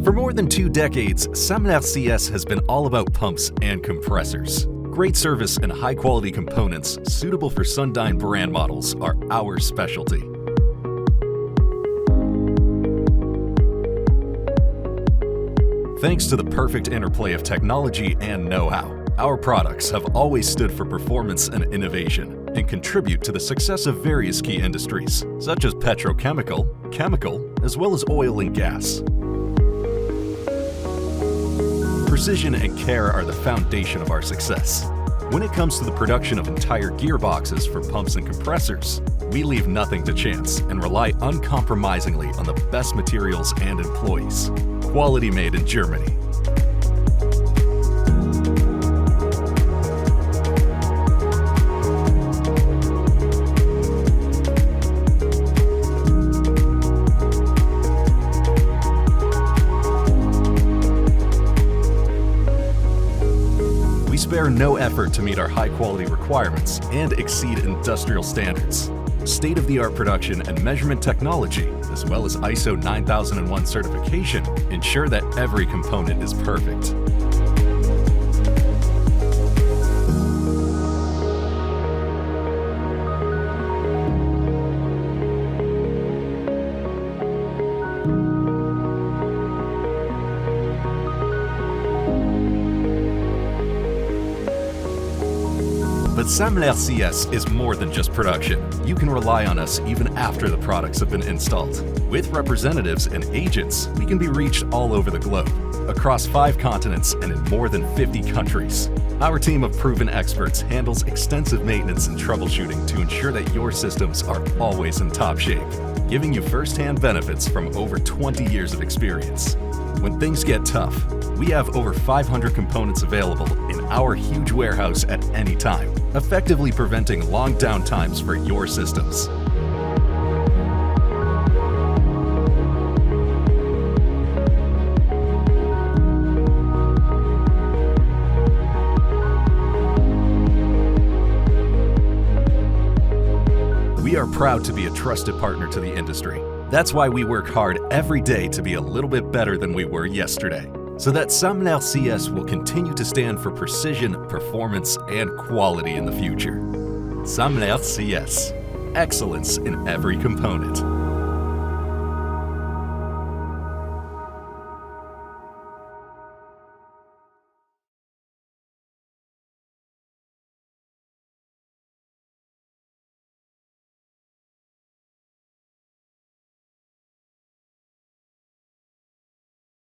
For more than 2 decades, Sammler CS has been all about pumps and compressors. Great service and high-quality components suitable for Sundyne brand models are our specialty. Thanks to the perfect interplay of technology and know-how, our products have always stood for performance and innovation and contribute to the success of various key industries, such as petrochemical, chemical, as well as oil and gas. Precision and care are the foundation of our success. When it comes to the production of entire gearboxes for pumps and compressors, we leave nothing to chance and rely uncompromisingly on the best materials and employees. Quality made in Germany. We spare no effort to meet our high-quality requirements and exceed industrial standards. State-of-the-art production and measurement technology, as well as ISO 9001 certification, ensure that every component is perfect. But Sammler CS is more than just production. You can rely on us even after the products have been installed. With representatives and agents, we can be reached all over the globe, across 5 continents and in more than 50 countries. Our team of proven experts handles extensive maintenance and troubleshooting to ensure that your systems are always in top shape, giving you first-hand benefits from over 20 years of experience. When things get tough, we have over 500 components available in our huge warehouse at any time, effectively preventing long downtimes for your systems. We are proud to be a trusted partner to the industry. That's why we work hard every day to be a little bit better than we were yesterday, so that Sammler CS will continue to stand for precision, performance, and quality in the future. Sammler CS. Excellence in every component.